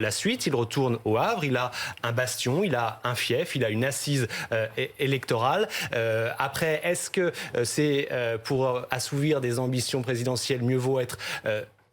la suite, il retourne au Havre, il a un bastion, il a un fief, il a une assise électorale. Après, est-ce que c'est pour assouvir des ambitions présidentielles, mieux vaut être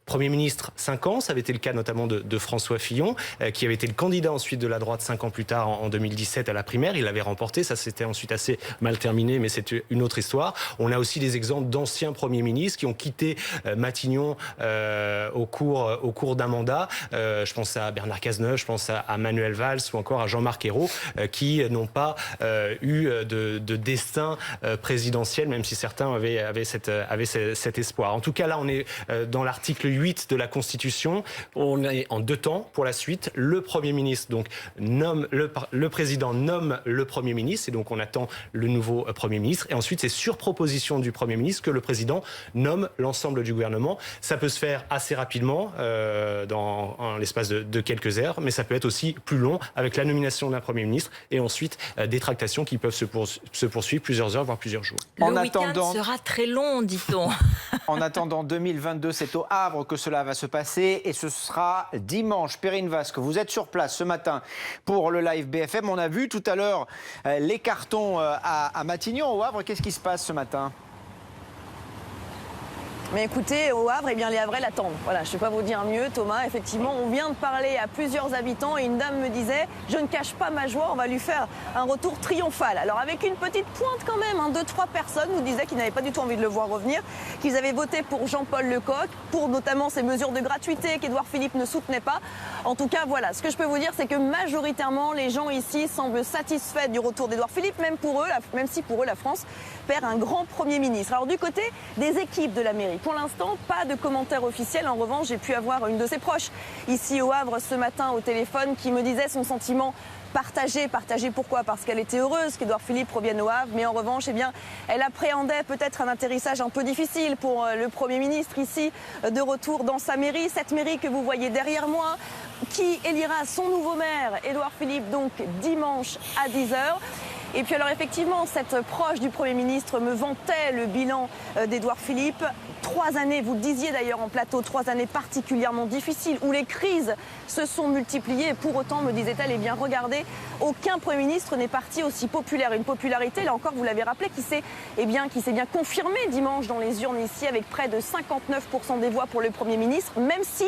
Premier ministre 5 ans, ça avait été le cas notamment de François Fillon, qui avait été le candidat ensuite de la droite 5 ans plus tard, en 2017 à la primaire. Il l'avait remporté, ça s'était ensuite assez mal terminé, mais c'est une autre histoire. On a aussi des exemples d'anciens premiers ministres qui ont quitté Matignon au cours d'un mandat. Je pense à Bernard Cazeneuve, je pense à Manuel Valls ou encore à Jean-Marc Ayrault, qui n'ont pas eu de destin présidentiel, même si certains avaient cet espoir. En tout cas, là, on est dans l'article 8 de la Constitution. On est en 2 temps pour la suite. Le Premier ministre donc nomme le président nomme le Premier ministre et donc on attend le nouveau Premier ministre. Et ensuite, c'est sur proposition du Premier ministre que le président nomme l'ensemble du gouvernement. Ça peut se faire assez rapidement dans l'espace de quelques heures, mais ça peut être aussi plus long avec la nomination d'un Premier ministre et ensuite des tractations qui peuvent se poursuivre plusieurs heures, voire plusieurs jours. Le week-end sera très long, dit-on. En attendant 2022, c'est au Havre que cela va se passer et ce sera dimanche. Perrine Vasque, vous êtes sur place ce matin pour le live BFM. On a vu tout à l'heure les cartons à Matignon, au Havre. Qu'est-ce qui se passe ce matin ? Mais écoutez, au Havre, eh bien, les Havrais l'attendent. Voilà, je ne sais pas vous dire mieux, Thomas. Effectivement, on vient de parler à plusieurs habitants et une dame me disait « Je ne cache pas ma joie, on va lui faire un retour triomphal ». Alors avec une petite pointe quand même, 2-3 personnes nous disaient qu'ils n'avaient pas du tout envie de le voir revenir, qu'ils avaient voté pour Jean-Paul Lecoq, pour notamment ces mesures de gratuité qu'Édouard Philippe ne soutenait pas. En tout cas, voilà, ce que je peux vous dire, c'est que majoritairement, les gens ici semblent satisfaits du retour d'Édouard Philippe, même si pour eux, la France perd un grand Premier ministre. Alors du côté des équipes de la mairie, pour l'instant, pas de commentaires officiels. En revanche, j'ai pu avoir une de ses proches ici au Havre ce matin au téléphone qui me disait son sentiment partagé. Partagé pourquoi ? Parce qu'elle était heureuse qu'Édouard Philippe revienne au Havre, mais en revanche, eh bien, elle appréhendait peut-être un atterrissage un peu difficile pour le Premier ministre ici, de retour dans sa mairie. Cette mairie que vous voyez derrière moi, qui élira son nouveau maire, Édouard Philippe, donc dimanche à 10h. Et puis alors effectivement, cette proche du Premier ministre me vantait le bilan d'Édouard Philippe. 3 années, vous le disiez d'ailleurs en plateau, 3 années particulièrement difficiles où les crises se sont multipliées. Et pour autant, me disait-elle, eh bien regardez, aucun Premier ministre n'est parti aussi populaire. Une popularité, là encore, vous l'avez rappelé, qui s'est bien confirmée dimanche dans les urnes ici avec près de 59% des voix pour le Premier ministre, même si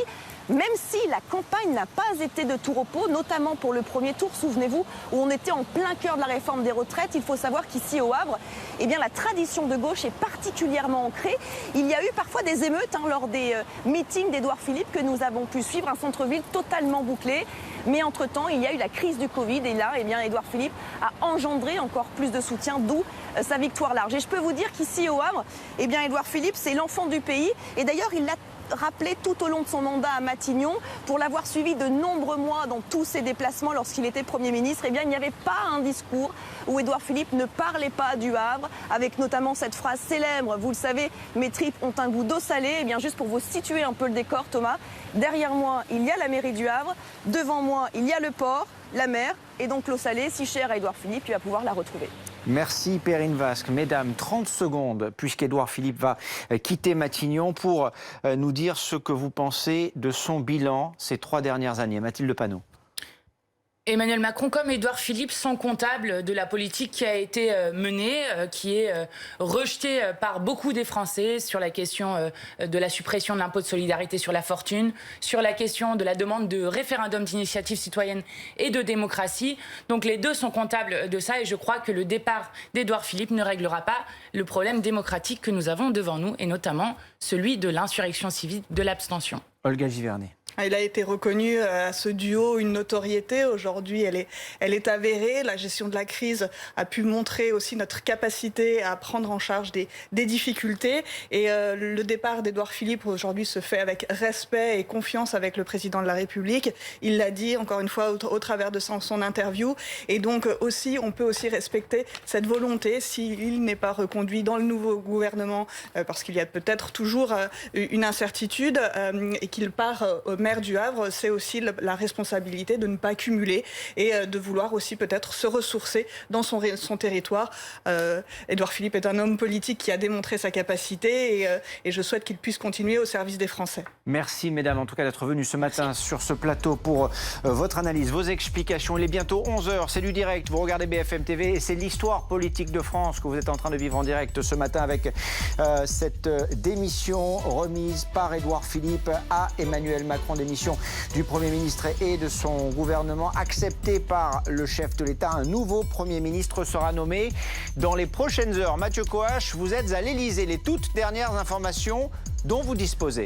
la campagne n'a pas été de tout repos, notamment pour le premier tour, souvenez-vous, où on était en plein cœur de la réforme des retraites. Il faut savoir qu'ici au Havre, eh bien, la tradition de gauche est particulièrement ancrée. Il y a eu parfois des émeutes lors des meetings d'Édouard Philippe que nous avons pu suivre, un centre-ville totalement bouclé. Mais entre-temps, il y a eu la crise du Covid et là, eh bien, Édouard Philippe a engendré encore plus de soutien, d'où sa victoire large. Et je peux vous dire qu'ici au Havre, eh bien, Édouard Philippe, c'est l'enfant du pays. Et d'ailleurs, il l'a rappelé tout au long de son mandat à Matignon, pour l'avoir suivi de nombreux mois dans tous ses déplacements lorsqu'il était Premier ministre, eh bien, il n'y avait pas un discours où Édouard Philippe ne parlait pas du Havre, avec notamment cette phrase célèbre, vous le savez, mes tripes ont un goût d'eau salée. Eh bien, juste pour vous situer un peu le décor, Thomas, derrière moi, il y a la mairie du Havre, devant moi, il y a le port, la mer, et donc l'eau salée, si chère à Édouard Philippe, il va pouvoir la retrouver. Merci Perrine Vasque. Mesdames, 30 secondes, puisqu'Édouard Philippe va quitter Matignon, pour nous dire ce que vous pensez de son bilan ces 3 dernières années. Mathilde Panot. Emmanuel Macron, comme Édouard Philippe, sont comptables de la politique qui a été menée, qui est rejetée par beaucoup des Français sur la question de la suppression de l'impôt de solidarité sur la fortune, sur la question de la demande de référendum d'initiative citoyenne et de démocratie. Donc les deux sont comptables de ça et je crois que le départ d'Édouard Philippe ne réglera pas le problème démocratique que nous avons devant nous et notamment celui de l'insurrection civile, de l'abstention. Olga Givernet. Il a été reconnu à ce duo une notoriété. Aujourd'hui, elle est avérée. La gestion de la crise a pu montrer aussi notre capacité à prendre en charge des difficultés. Et le départ d'Édouard Philippe aujourd'hui se fait avec respect et confiance avec le président de la République. Il l'a dit encore une fois au travers de son interview. Et donc aussi, on peut aussi respecter cette volonté s'il n'est pas reconduit dans le nouveau gouvernement, parce qu'il y a peut-être toujours une incertitude et qu'il part même maire du Havre, c'est aussi la responsabilité de ne pas cumuler et de vouloir aussi peut-être se ressourcer dans son territoire. Édouard Philippe est un homme politique qui a démontré sa capacité et je souhaite qu'il puisse continuer au service des Français. Merci mesdames en tout cas d'être venues ce matin sur ce plateau pour votre analyse, vos explications. Il est bientôt 11h, c'est du direct, vous regardez BFM TV et c'est l'histoire politique de France que vous êtes en train de vivre en direct ce matin avec cette démission remise par Édouard Philippe à Emmanuel Macron, démission du Premier ministre et de son gouvernement acceptée par le chef de l'État. Un nouveau Premier ministre sera nommé dans les prochaines heures. Mathieu Coache, vous êtes à l'Élysée. Les toutes dernières informations dont vous disposez.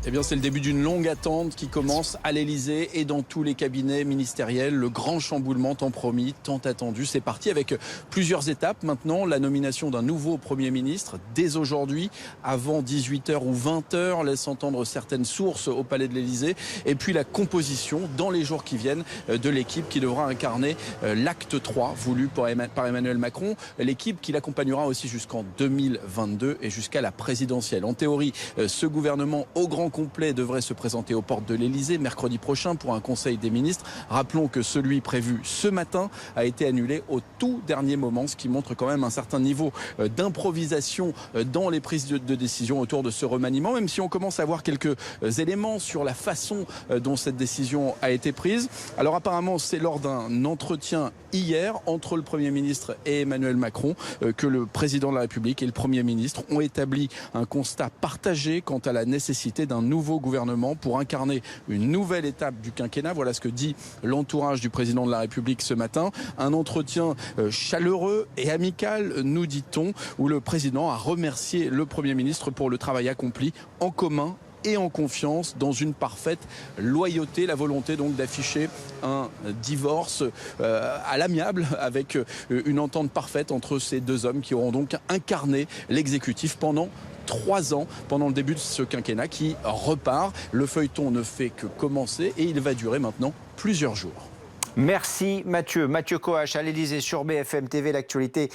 Eh bien, c'est le début d'une longue attente qui commence à l'Élysée et dans tous les cabinets ministériels. Le grand chamboulement tant promis, tant attendu. C'est parti avec plusieurs étapes. Maintenant, la nomination d'un nouveau Premier ministre dès aujourd'hui, avant 18h ou 20h, laisse entendre certaines sources au palais de l'Élysée. Et puis la composition, dans les jours qui viennent, de l'équipe qui devra incarner l'acte 3 voulu par Emmanuel Macron. L'équipe qui l'accompagnera aussi jusqu'en 2022 et jusqu'à la présidentielle. En théorie, ce gouvernement au grand complet devrait se présenter aux portes de l'Élysée mercredi prochain pour un conseil des ministres. Rappelons que celui prévu ce matin a été annulé au tout dernier moment, ce qui montre quand même un certain niveau d'improvisation dans les prises de décision autour de ce remaniement, même si on commence à voir quelques éléments sur la façon dont cette décision a été prise. Alors apparemment, c'est lors d'un entretien hier entre le Premier ministre et Emmanuel Macron que le président de la République et le Premier ministre ont établi un constat partagé quant à la nécessité d'un nouveau gouvernement pour incarner une nouvelle étape du quinquennat. Voilà ce que dit l'entourage du président de la République ce matin. Un entretien chaleureux et amical, nous dit-on, où le président a remercié le Premier ministre pour le travail accompli en commun et en confiance, dans une parfaite loyauté, la volonté donc d'afficher un divorce à l'amiable avec une entente parfaite entre ces deux hommes qui auront donc incarné l'exécutif pendant 3 ans, pendant le début de ce quinquennat qui repart. Le feuilleton ne fait que commencer et il va durer maintenant plusieurs jours. Merci Mathieu. Mathieu Coache à l'Élysée sur BFM TV. L'actualité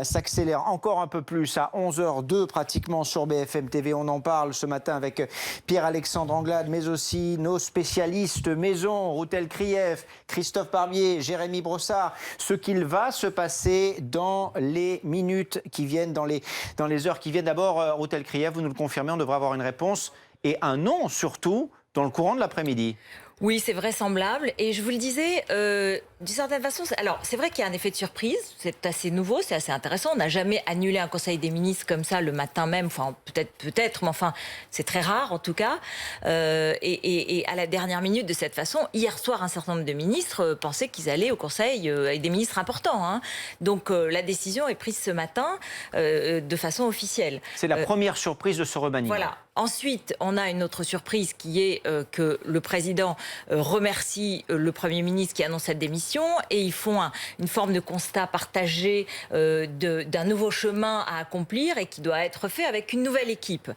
s'accélère encore un peu plus à 11h02 pratiquement sur BFM TV. On en parle ce matin avec Pierre-Alexandre Anglade, mais aussi nos spécialistes maison, Routel Krief, Christophe Barbier, Jérémy Brossard. Ce qu'il va se passer dans les minutes qui viennent, dans les heures qui viennent. D'abord, Routel Krief, vous nous le confirmez, on devrait avoir une réponse et un non surtout dans le courant de l'après-midi. Oui, c'est vraisemblable. Et je vous le disais, d'une certaine façon, alors c'est vrai qu'il y a un effet de surprise, c'est assez nouveau, c'est assez intéressant. On n'a jamais annulé un conseil des ministres comme ça le matin même, enfin peut-être, mais enfin c'est très rare en tout cas. Et à la dernière minute de cette façon, hier soir, un certain nombre de ministres pensaient qu'ils allaient au conseil avec des ministres importants. Hein. Donc la décision est prise ce matin de façon officielle. C'est la première surprise de ce remaniement. Voilà. Ensuite, on a une autre surprise qui est que le président remercie le Premier ministre qui annonce cette démission et ils font une forme de constat partagé d'un nouveau chemin à accomplir et qui doit être fait avec une nouvelle équipe.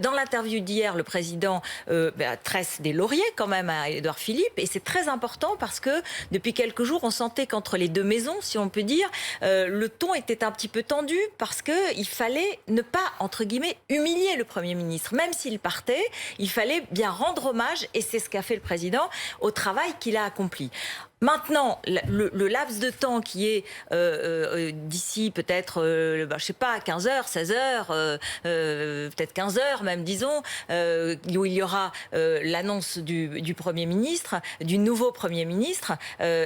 Dans l'interview d'hier, le président tresse des lauriers quand même à Édouard Philippe et c'est très important parce que depuis quelques jours, on sentait qu'entre les deux maisons, si on peut dire, le ton était un petit peu tendu parce qu'il fallait ne pas, entre guillemets, humilier le Premier ministre. Même s'il partait, il fallait bien rendre hommage, et c'est ce qu'a fait le président, au travail qu'il a accompli. Maintenant, le laps de temps qui est d'ici peut-être, je sais pas, 15h, 16h, peut-être 15h même, disons, où il y aura l'annonce du Premier ministre, du nouveau Premier ministre,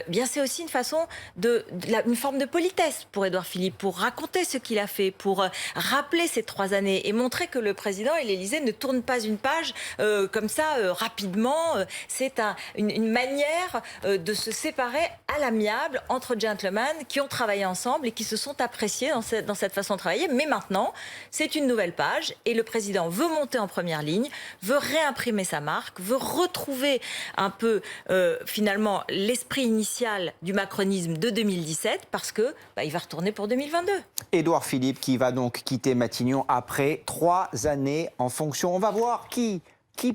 bien c'est aussi une façon une forme de politesse pour Édouard Philippe, pour raconter ce qu'il a fait, pour rappeler ces 3 années et montrer que le président et l'Élysée ne tournent pas une page comme ça rapidement. C'est une manière de se séparés à l'amiable entre gentlemen qui ont travaillé ensemble et qui se sont appréciés dans cette façon de travailler. Mais maintenant, c'est une nouvelle page et le président veut monter en première ligne, veut réimprimer sa marque, veut retrouver un peu finalement l'esprit initial du macronisme de 2017 parce que il va retourner pour 2022. Édouard Philippe qui va donc quitter Matignon après 3 années en fonction. On va voir qui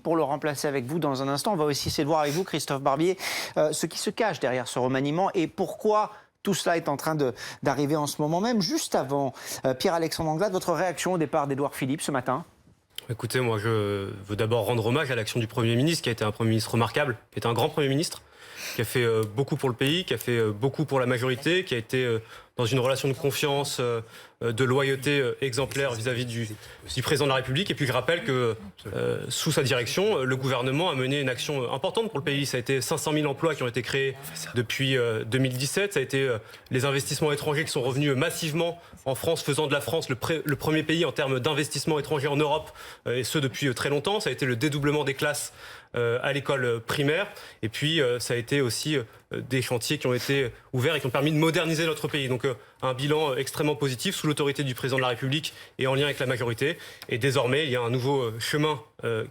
pour le remplacer avec vous dans un instant. On va aussi essayer de voir avec vous, Christophe Barbier, ce qui se cache derrière ce remaniement et pourquoi tout cela est en train d'arriver en ce moment même. Juste avant, Pierre-Alexandre Anglade, votre réaction au départ d'Édouard Philippe ce matin ? Écoutez, moi je veux d'abord rendre hommage à l'action du Premier ministre, qui a été un Premier ministre remarquable, qui est un grand Premier ministre, qui a fait beaucoup pour le pays, qui a fait beaucoup pour la majorité, qui a été dans une relation de confiance, de loyauté exemplaire vis-à-vis du président de la République. Et puis je rappelle que sous sa direction, le gouvernement a mené une action importante pour le pays. Ça a été 500 000 emplois qui ont été créés depuis 2017. Ça a été les investissements étrangers qui sont revenus massivement en France, faisant de la France le premier pays en termes d'investissement étranger en Europe, et ce depuis très longtemps. Ça a été le dédoublement des classes à l'école primaire. Et puis ça a été aussi des chantiers qui ont été ouverts et qui ont permis de moderniser notre pays. Donc un bilan extrêmement positif sous l'autorité du président de la République et en lien avec la majorité. Et désormais, il y a un nouveau chemin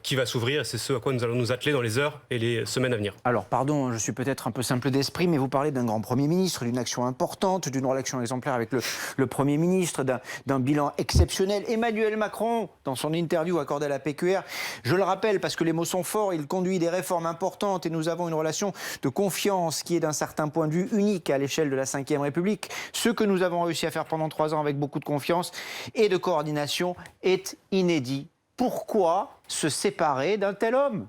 qui va s'ouvrir, et c'est ce à quoi nous allons nous atteler dans les heures et les semaines à venir. Alors, pardon, je suis peut-être un peu simple d'esprit, mais vous parlez d'un grand Premier ministre, d'une action importante, d'une relation exemplaire avec le Premier ministre, d'un bilan exceptionnel. Emmanuel Macron, dans son interview accordée à la PQR, je le rappelle parce que les mots sont forts, il conduit des réformes importantes et nous avons une relation de confiance qui est d'un certain point de vue unique à l'échelle de la Ve République. Ce que nous avons réussi à faire pendant 3 ans avec beaucoup de confiance et de coordination est inédit. Pourquoi se séparer d'un tel homme?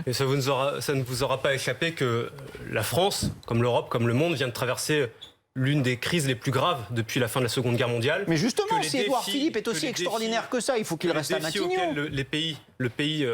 Et ça ne vous aura pas échappé que la France, comme l'Europe, comme le monde, vient de traverser l'une des crises les plus graves depuis la fin de la Seconde Guerre mondiale. Mais justement, si Édouard Philippe est aussi extraordinaire que ça, il faut qu'il reste à Matignon. Les défis auxquels le pays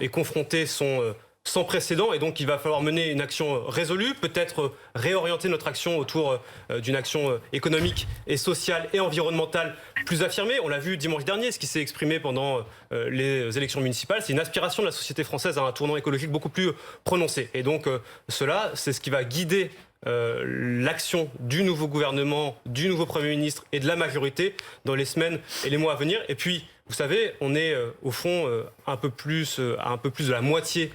est confronté sont sans précédent, et donc il va falloir mener une action résolue, peut-être réorienter notre action autour d'une action économique et sociale et environnementale plus affirmée. On l'a vu dimanche dernier, ce qui s'est exprimé pendant les élections municipales, c'est une aspiration de la société française à un tournant écologique beaucoup plus prononcé. Et donc cela, c'est ce qui va guider l'action du nouveau gouvernement, du nouveau Premier ministre et de la majorité dans les semaines et les mois à venir. Et puis, vous savez, on est au fond à un peu plus de la moitié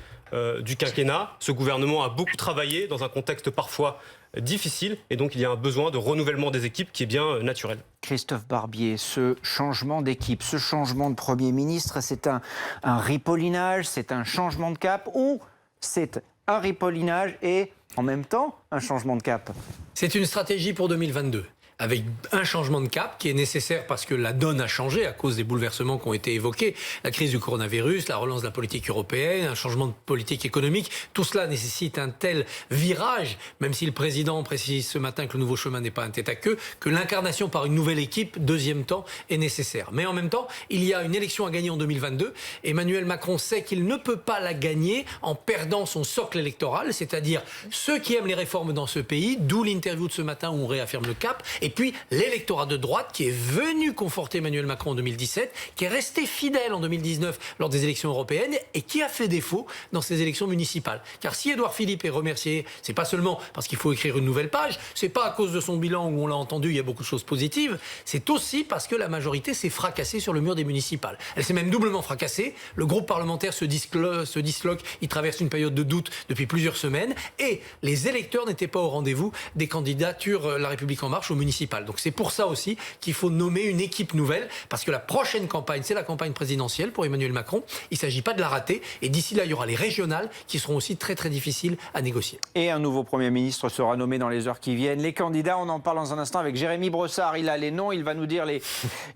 du quinquennat. Ce gouvernement a beaucoup travaillé dans un contexte parfois difficile, et donc il y a un besoin de renouvellement des équipes qui est bien naturel. Christophe Barbier, ce changement d'équipe, ce changement de Premier ministre, c'est un ripollinage, c'est un changement de cap, ou c'est un ripollinage et en même temps un changement de cap? C'est une stratégie pour 2022. Avec un changement de cap qui est nécessaire parce que la donne a changé à cause des bouleversements qui ont été évoqués. La crise du coronavirus, la relance de la politique européenne, un changement de politique économique. Tout cela nécessite un tel virage, même si le président précise ce matin que le nouveau chemin n'est pas un tête-à-queue, que l'incarnation par une nouvelle équipe, deuxième temps, est nécessaire. Mais en même temps, il y a une élection à gagner en 2022. Emmanuel Macron sait qu'il ne peut pas la gagner en perdant son socle électoral, c'est-à-dire ceux qui aiment les réformes dans ce pays, d'où l'interview de ce matin où on réaffirme le cap. Et puis l'électorat de droite qui est venu conforter Emmanuel Macron en 2017, qui est resté fidèle en 2019 lors des élections européennes et qui a fait défaut dans ces élections municipales. Car si Édouard Philippe est remercié, c'est pas seulement parce qu'il faut écrire une nouvelle page, c'est pas à cause de son bilan où on l'a entendu, il y a beaucoup de choses positives, c'est aussi parce que la majorité s'est fracassée sur le mur des municipales. Elle s'est même doublement fracassée. Le groupe parlementaire se disloque, il traverse une période de doute depuis plusieurs semaines et les électeurs n'étaient pas au rendez-vous des candidatures La République En Marche au municipal. Donc c'est pour ça aussi qu'il faut nommer une équipe nouvelle, parce que la prochaine campagne, c'est la campagne présidentielle pour Emmanuel Macron. Il ne s'agit pas de la rater. Et d'ici là, il y aura les régionales qui seront aussi très très difficiles à négocier. Et un nouveau Premier ministre sera nommé dans les heures qui viennent. Les candidats, on en parle dans un instant avec Jérémy Brossard. Il a les noms, il va nous dire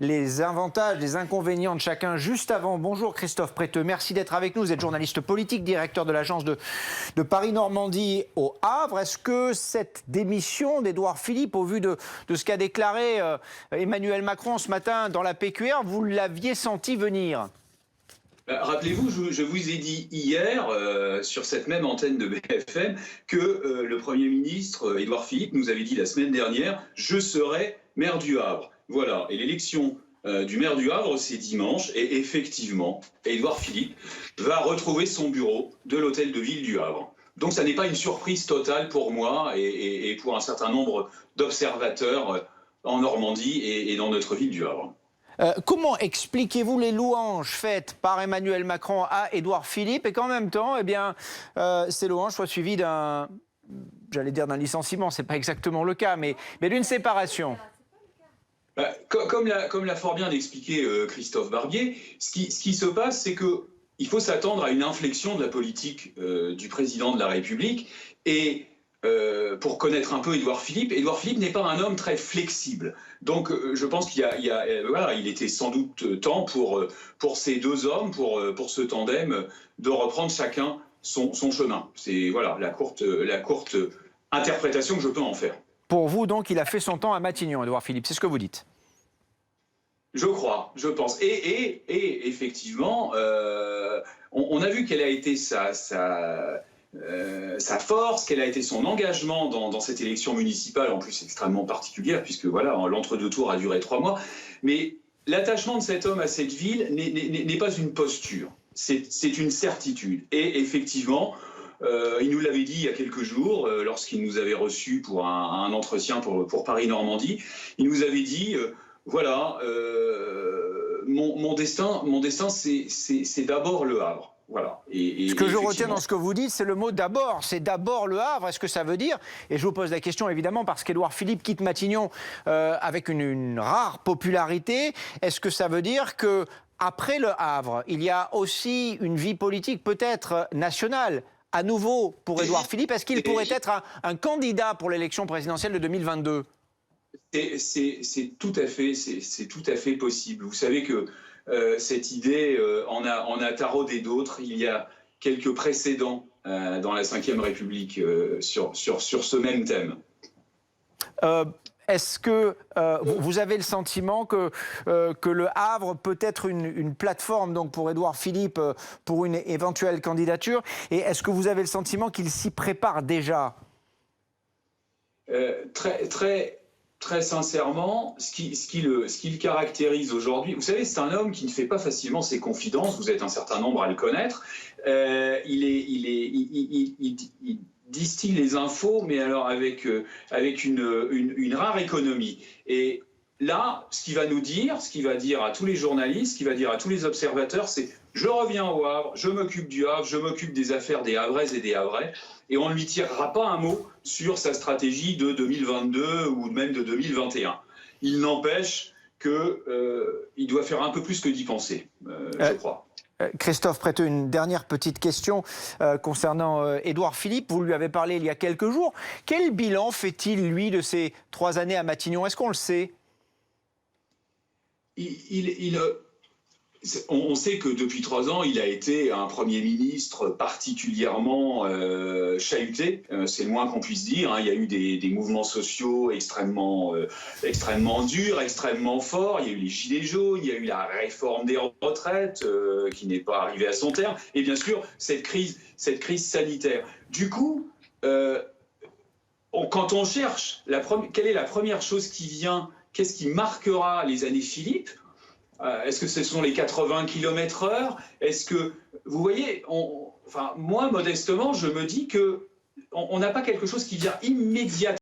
les avantages, les inconvénients de chacun. Juste avant, bonjour Christophe Préteux, merci d'être avec nous. Vous êtes journaliste politique, directeur de l'agence de Paris-Normandie au Havre. Est-ce que cette démission d'Édouard Philippe, au vu de ce qu'a déclaré Emmanuel Macron ce matin dans la PQR, vous l'aviez senti venir? Rappelez-vous, je vous ai dit hier, sur cette même antenne de BFM, que le Premier ministre Édouard Philippe nous avait dit la semaine dernière « Je serai maire du Havre ». Voilà, et l'élection du maire du Havre, c'est dimanche, et effectivement, Édouard Philippe va retrouver son bureau de l'hôtel de ville du Havre. Donc ça n'est pas une surprise totale pour moi et pour un certain nombre d'observateurs en Normandie et dans notre ville du Havre. Comment expliquez-vous les louanges faites par Emmanuel Macron à Édouard Philippe et qu'en même temps, eh bien, ces louanges soient suivies d'un licenciement, c'est pas exactement le cas, mais d'une séparation? Comme l'a fort bien expliqué Christophe Barbier, ce qui se passe, c'est qu'il faut s'attendre à une inflexion de la politique du président de la République et pour connaître un peu Édouard Philippe. Édouard Philippe n'est pas un homme très flexible. Donc je pense qu'il voilà, il était sans doute temps pour ces deux hommes, pour ce tandem, de reprendre chacun son chemin. C'est voilà, la courte interprétation que je peux en faire. Pour vous, donc, il a fait son temps à Matignon, Édouard Philippe, c'est ce que vous dites? Je crois, je pense. Et effectivement, on a vu quelle a été sa force, quel a été son engagement dans cette élection municipale, en plus extrêmement particulière, puisque voilà, l'entre-deux tours a duré 3 mois. Mais l'attachement de cet homme à cette ville n'est pas une posture, c'est une certitude. Et effectivement, il nous l'avait dit il y a quelques jours, lorsqu'il nous avait reçus pour un entretien pour Paris-Normandie, il nous avait dit... voilà, mon destin, c'est d'abord Le Havre. Voilà. Ce que je retiens dans ce que vous dites, c'est le mot d'abord. C'est d'abord Le Havre. Est-ce que ça veut dire, et je vous pose la question évidemment parce qu'Édouard Philippe quitte Matignon avec une rare popularité, est-ce que ça veut dire que après Le Havre, il y a aussi une vie politique peut-être nationale à nouveau pour Édouard Philippe? Est-ce qu'il pourrait être un candidat pour l'élection présidentielle de 2022? C'est tout à fait possible. Vous savez que cette idée en a taraudé d'autres. Il y a quelques précédents dans la Ve République sur ce même thème. Est-ce que vous avez le sentiment que Le Havre peut être une plateforme donc, pour Édouard Philippe pour une éventuelle candidature? Et est-ce que vous avez le sentiment qu'il s'y prépare déjà? Très sincèrement, ce qui le caractérise aujourd'hui, vous savez, c'est un homme qui ne fait pas facilement ses confidences, vous êtes un certain nombre à le connaître, il distille les infos, mais alors avec une rare économie. Et là, ce qu'il va nous dire, ce qu'il va dire à tous les journalistes, ce qu'il va dire à tous les observateurs, c'est « je reviens au Havre, je m'occupe du Havre, je m'occupe des affaires des Havraises et des Havrais ». Et on ne lui tirera pas un mot sur sa stratégie de 2022 ou même de 2021. Il n'empêche qu'il doit faire un peu plus que d'y penser, je crois. Christophe Préteux, une dernière petite question concernant Édouard Philippe. Vous lui avez parlé il y a quelques jours. Quel bilan fait-il, lui, de ces 3 années à Matignon? Est-ce qu'on le sait? On sait que depuis 3 ans, il a été un Premier ministre particulièrement chahuté, c'est le moins qu'on puisse dire. Il y a eu des mouvements sociaux extrêmement durs, extrêmement forts. Il y a eu les Gilets jaunes, il y a eu la réforme des retraites qui n'est pas arrivée à son terme. Et bien sûr, cette crise sanitaire. Du coup, quand on cherche quelle est la première chose qui vient, qu'est-ce qui marquera les années Philippe? Est-ce que ce sont les 80 km/h? Est-ce que, vous voyez, moi, modestement, je me dis qu'on n'a pas quelque chose qui vient immédiatement.